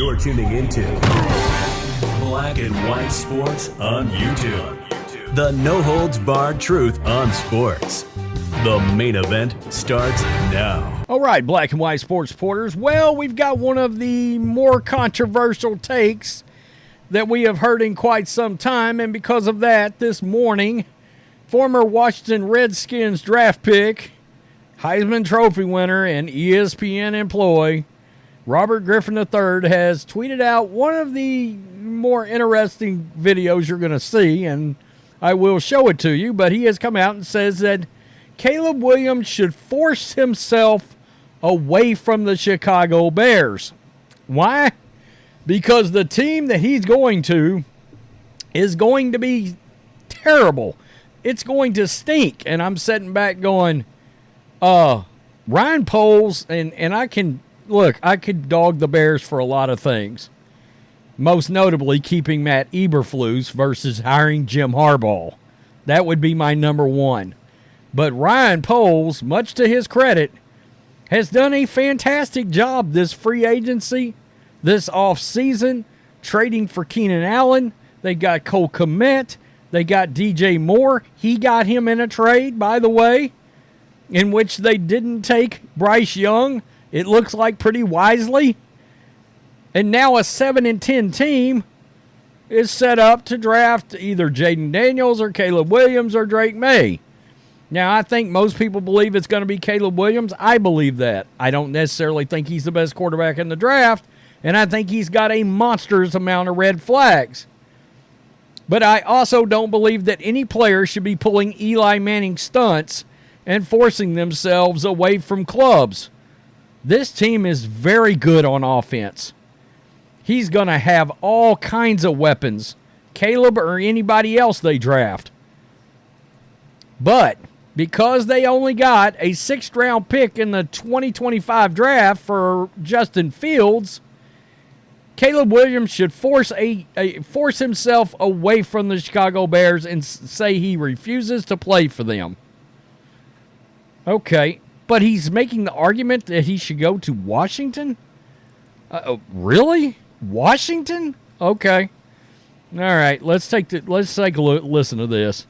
You're tuning into Black and White Sports on YouTube. The no-holds-barred truth on sports. The main event starts now. All right, Black and White Sports supporters. Well, we've got one of the more controversial takes that we have heard in quite some time, and because of that, this morning, former Washington Redskins draft pick, Heisman Trophy winner, and ESPN employee, Robert Griffin III has tweeted out one of the more interesting videos you're going to see, and I will show it to you, but he has come out and says that Caleb Williams should force himself away from the Chicago Bears. Why? Because the team that he's going to is going to be terrible. It's going to stink, and I'm sitting back going, Ryan Poles, and I can... Look, I could dog the Bears for a lot of things, most notably keeping Matt Eberflus versus hiring Jim Harbaugh. That would be my number one. But Ryan Poles, much to his credit, has done a fantastic job this free agency, this offseason, trading for Keenan Allen. They got Cole Kmet. They got DJ Moore. He got him in a trade, by the way, in which they didn't take Bryce Young. It looks like pretty wisely. And now a 7-10 team is set up to draft either Jayden Daniels or Caleb Williams or Drake Maye. Now, I think most people believe it's going to be Caleb Williams. I believe that. I don't necessarily think he's the best quarterback in the draft, and I think he's got a monstrous amount of red flags. But I also don't believe that any player should be pulling Eli Manning stunts and forcing themselves away from clubs. This team is very good on offense. He's going to have all kinds of weapons, Caleb or anybody else they draft. But because they only got a 6th-round pick in the 2025 draft for Justin Fields, Caleb Williams should force himself away from the Chicago Bears and say he refuses to play for them. Okay. But he's making the argument that he should go to Washington? Really? Washington? Okay. All right. Let's take a listen to this.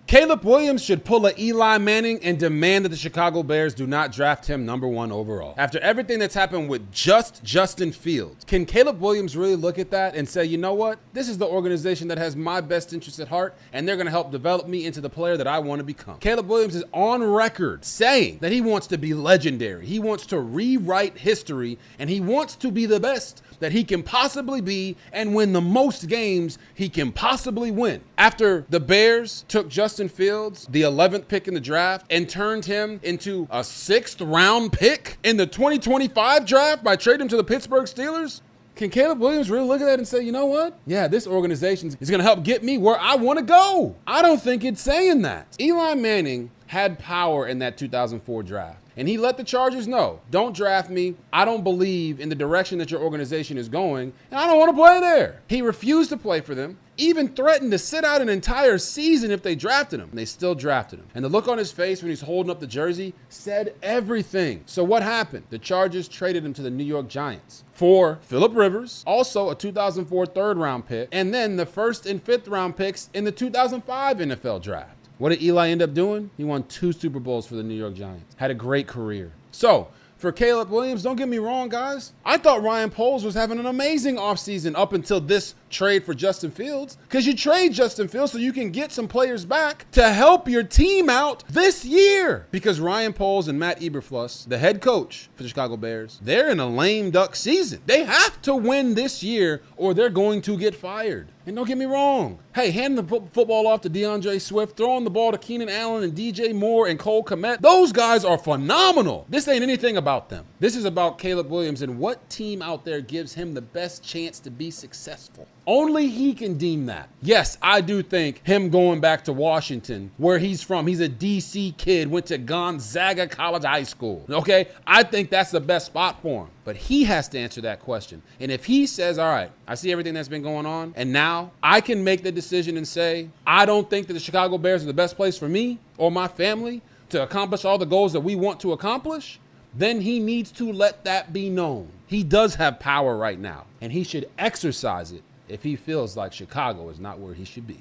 Caleb Williams should pull a Eli Manning and demand that the Chicago Bears do not draft him number 1 overall. After everything that's happened with just Justin Fields, can Caleb Williams really look at that and say, you know what? This is the organization that has my best interest at heart, and they're going to help develop me into the player that I want to become. Caleb Williams is on record saying that he wants to be legendary. He wants to rewrite history, and he wants to be the best that he can possibly be and win the most games he can possibly win. After the Bears took Justin Fields, the 11th pick in the draft, and turned him into a 6th-round pick in the 2025 draft by trading him to the Pittsburgh Steelers, can Caleb Williams really look at that and say, you know what? Yeah, this organization is going to help get me where I want to go. I don't think it's saying that. Eli Manning had power in that 2004 draft. And he let the Chargers know, don't draft me. I don't believe in the direction that your organization is going, and I don't want to play there. He refused to play for them, even threatened to sit out an entire season if they drafted him. And they still drafted him. And the look on his face when he's holding up the jersey said everything. So what happened? The Chargers traded him to the New York Giants for Phillip Rivers, also a 2004 3rd-round pick, and then the 1st and 5th-round picks in the 2005 NFL draft. What did Eli end up doing? He won 2 Super Bowls for the New York Giants. Had a great career. So, for Caleb Williams, don't get me wrong, guys. I thought Ryan Poles was having an amazing offseason up until this trade for Justin Fields. Because you trade Justin Fields so you can get some players back to help your team out this year. Because Ryan Poles and Matt Eberflus, the head coach for the Chicago Bears, they're in a lame duck season. They have to win this year or they're going to get fired. And don't get me wrong. Hey, hand the football off to DeAndre Swift, throwing the ball to Keenan Allen and DJ Moore and Cole Kmet. Those guys are phenomenal. This ain't anything about them. This is about Caleb Williams and what team out there gives him the best chance to be successful. Only he can deem that. Yes, I do think him going back to Washington, where he's from, he's a D.C. kid, went to Gonzaga College High School, okay? I think that's the best spot for him. But he has to answer that question. And if he says, all right, I see everything that's been going on, and now I can make the decision and say, I don't think that the Chicago Bears are the best place for me or my family to accomplish all the goals that we want to accomplish, then he needs to let that be known. He does have power right now, and he should exercise it if he feels like Chicago is not where he should be.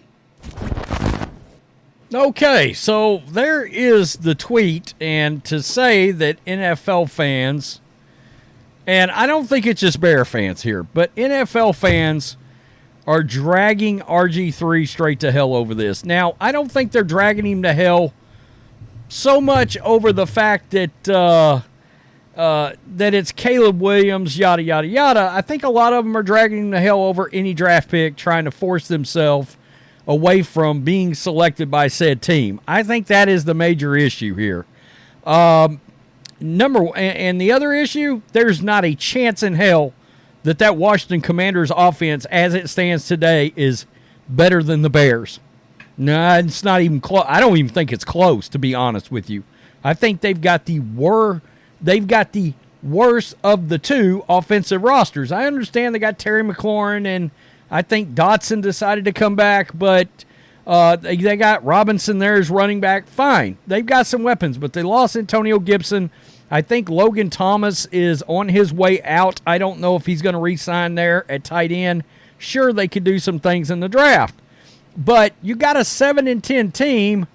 Okay, so there is the tweet, and to say that NFL fans, and I don't think it's just Bear fans here, but NFL fans are dragging RG3 straight to hell over this. Now, I don't think they're dragging him to hell so much over the fact that that it's Caleb Williams, yada, yada, yada. I think a lot of them are dragging him to hell over any draft pick, trying to force themselves away from being selected by said team. I think that is the major issue here. And the other issue, there's not a chance in hell that Washington Commanders offense, as it stands today, is better than the Bears. No, it's not even close. I don't even think it's close, to be honest with you. I think they've got the worst of the two offensive rosters. I understand they got Terry McLaurin, and I think Dotson decided to come back, but they got Robinson there as running back. Fine. They've got some weapons, but they lost Antonio Gibson. I think Logan Thomas is on his way out. I don't know if he's going to re-sign there at tight end. Sure, they could do some things in the draft. But you got a 7-10 team.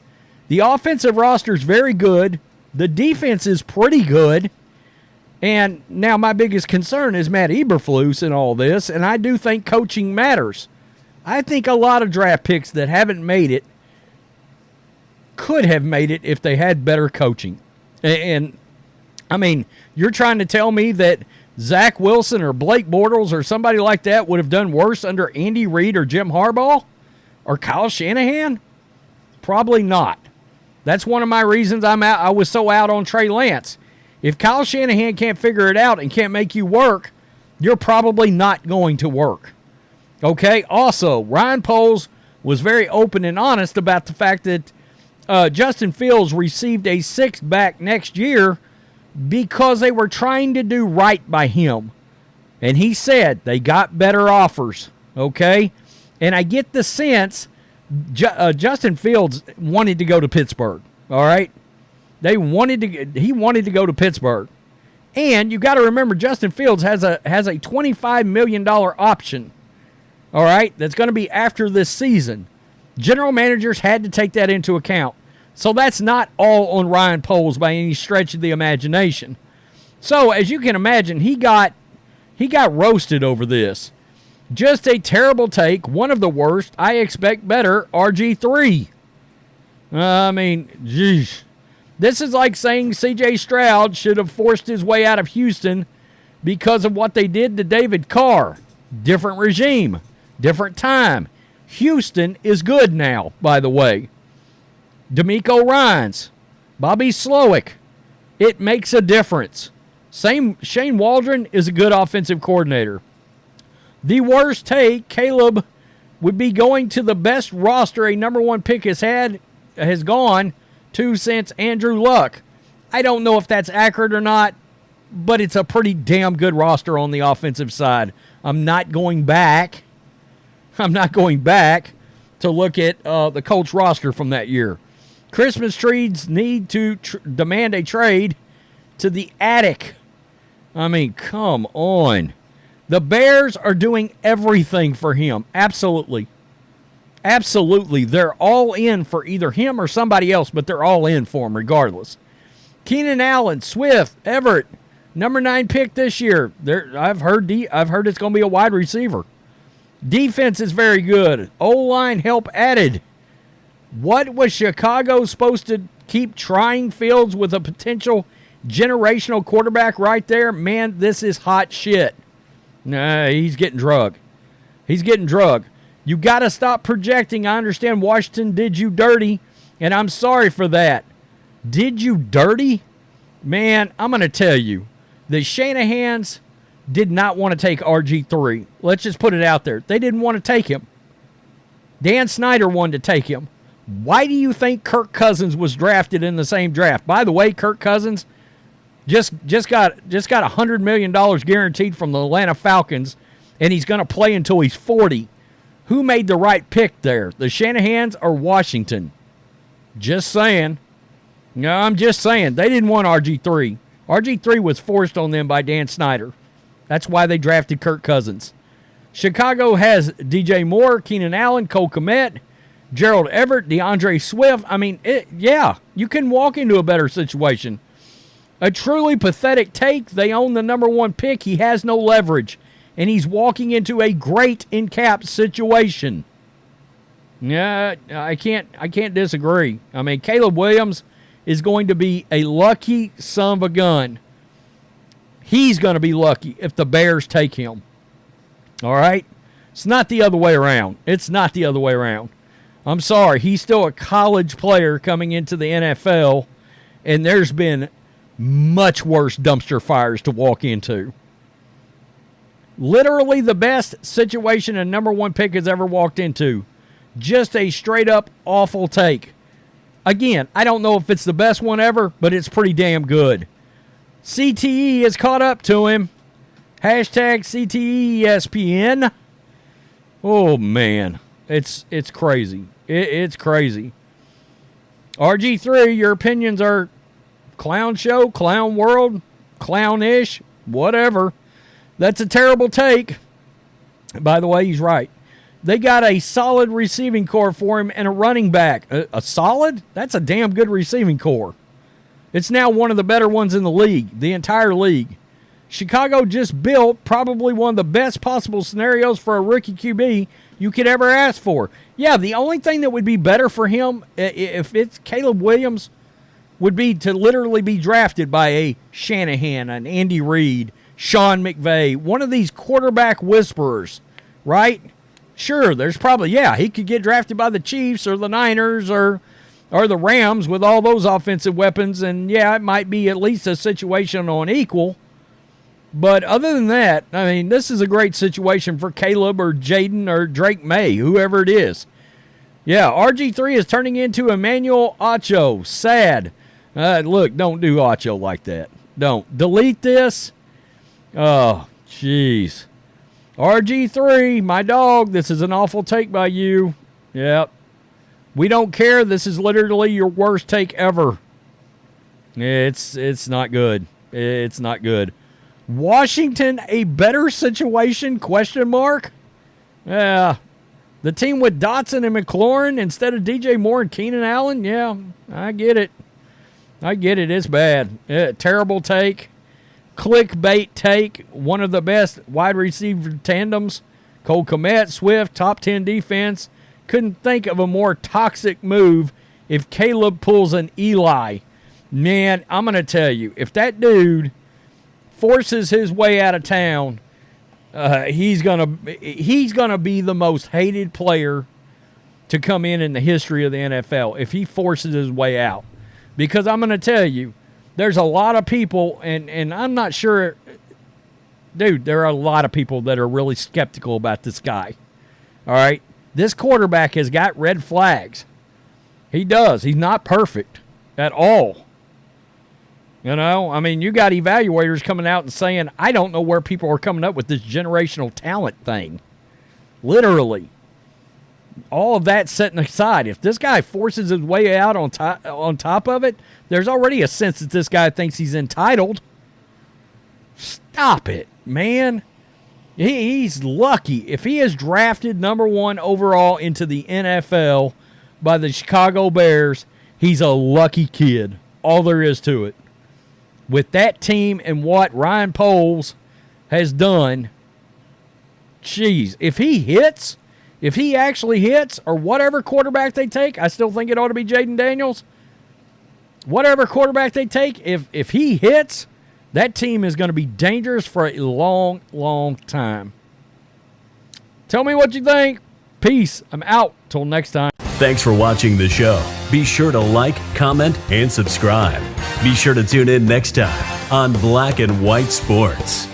The offensive roster is very good. The defense is pretty good. And now my biggest concern is Matt Eberflus in all this, and I do think coaching matters. I think a lot of draft picks that haven't made it could have made it if they had better coaching. And I mean, you're trying to tell me that Zach Wilson or Blake Bortles or somebody like that would have done worse under Andy Reid or Jim Harbaugh or Kyle Shanahan? Probably not. That's one of my reasons I was so out on Trey Lance. If Kyle Shanahan can't figure it out and can't make you work, you're probably not going to work. Okay? Also, Ryan Poles was very open and honest about the fact that Justin Fields received a sixth back next year because they were trying to do right by him. And he said they got better offers. Okay? And I get the sense Justin Fields wanted to go to Pittsburgh. All right? He wanted to go to Pittsburgh. And you got to remember, Justin Fields has a $25 million option. All right? That's going to be after this season. General managers had to take that into account. So that's not all on Ryan Poles by any stretch of the imagination. So as you can imagine, he got roasted over this. Just a terrible take, one of the worst. I expect better, RG3. I mean, geez. This is like saying C.J. Stroud should have forced his way out of Houston because of what they did to David Carr. Different regime, different time. Houston is good now, by the way. DeMeco Ryans, Bobby Slowick. It makes a difference. Shane Waldron is a good offensive coordinator. The worst take, Caleb would be going to the best roster a number one pick has gone to since Andrew Luck. I don't know if that's accurate or not, but it's a pretty damn good roster on the offensive side. I'm not going back to look at the Colts roster from that year. Christmas trees need to demand a trade to the attic. I mean, come on. The Bears are doing everything for him. Absolutely. Absolutely. They're all in for either him or somebody else, but they're all in for him regardless. Keenan Allen, Swift, Everett, number 9 pick this year. I've heard it's going to be a wide receiver. Defense is very good. O-line help added. What was Chicago supposed to keep trying Fields with a potential generational quarterback right there? Man, this is hot shit. Nah, he's getting drug. You got to stop projecting. I understand Washington did you dirty, and I'm sorry for that. Did you dirty? Man, I'm going to tell you, the Shanahans did not want to take RG3. Let's just put it out there. They didn't want to take him. Dan Snyder wanted to take him. Why do you think Kirk Cousins was drafted in the same draft? By the way, Kirk Cousins just got $100 million guaranteed from the Atlanta Falcons, and he's going to play until he's 40. Who made the right pick there? The Shanahans or Washington? Just saying. No, I'm just saying. They didn't want RG3. RG3 was forced on them by Dan Snyder. That's why they drafted Kirk Cousins. Chicago has DJ Moore, Keenan Allen, Cole Kmet, Gerald Everett, DeAndre Swift. I mean, you can walk into a better situation. A truly pathetic take. They own the number 1 pick. He has no leverage, and he's walking into a great in-cap situation. Yeah, I can't disagree. I mean, Caleb Williams is going to be a lucky son of a gun. He's going to be lucky if the Bears take him. All right? It's not the other way around. It's not the other way around. I'm sorry. He's still a college player coming into the NFL, and there's been much worse dumpster fires to walk into. Literally the best situation a number 1 pick has ever walked into. Just a straight-up awful take. Again, I don't know if it's the best one ever, but it's pretty damn good. CTE has caught up to him. Hashtag CTE ESPN. Oh, man. It's crazy. It's crazy. RG3, your opinions are clown show, clown world, clownish, whatever. That's a terrible take. By the way, he's right. They got a solid receiving core for him and a running back. A solid? That's a damn good receiving core. It's now one of the better ones in the league, the entire league. Chicago just built probably one of the best possible scenarios for a rookie QB you could ever ask for. Yeah, the only thing that would be better for him, if it's Caleb Williams, would be to literally be drafted by a Shanahan, an Andy Reid, Sean McVay, one of these quarterback whisperers, right? Sure, there's probably, he could get drafted by the Chiefs or the Niners or the Rams with all those offensive weapons, and it might be at least a situation on equal. But other than that, I mean, this is a great situation for Caleb or Jayden or Drake Maye, whoever it is. Yeah, RG3 is turning into Emmanuel Acho. Sad. Look, don't do Acho like that. Don't. Delete this. Oh, jeez. RG3, my dog, this is an awful take by you. Yep. We don't care. This is literally your worst take ever. It's not good. It's not good. Washington, a better situation, question mark? Yeah. The team with Dotson and McLaurin instead of DJ Moore and Keenan Allen? Yeah, I get it. It's bad. Terrible take. Clickbait take. One of the best wide receiver tandems. Cole Kmet, Swift, top 10 defense. Couldn't think of a more toxic move if Caleb pulls an Eli. Man, I'm going to tell you, if that dude forces his way out of town, he's gonna be the most hated player to come in the history of the NFL if he forces his way out. Because I'm going to tell you, there's a lot of people, and I'm not sure, dude, there are a lot of people that are really skeptical about this guy. All right? This quarterback has got red flags. He does. He's not perfect at all. You know, I mean, you got evaluators coming out and saying, I don't know where people are coming up with this generational talent thing. Literally. All of that setting aside, if this guy forces his way out on top of it, there's already a sense that this guy thinks he's entitled. Stop it, man. He's lucky. If he is drafted number 1 overall into the NFL by the Chicago Bears, he's a lucky kid. All there is to it. With that team and what Ryan Poles has done, geez, if he actually hits, or whatever quarterback they take, I still think it ought to be Jayden Daniels. Whatever quarterback they take, if he hits, that team is going to be dangerous for a long, long time. Tell me what you think. Peace. I'm out. Till next time. Thanks for watching the show. Be sure to like, comment, and subscribe. Be sure to tune in next time on Black and White Sports.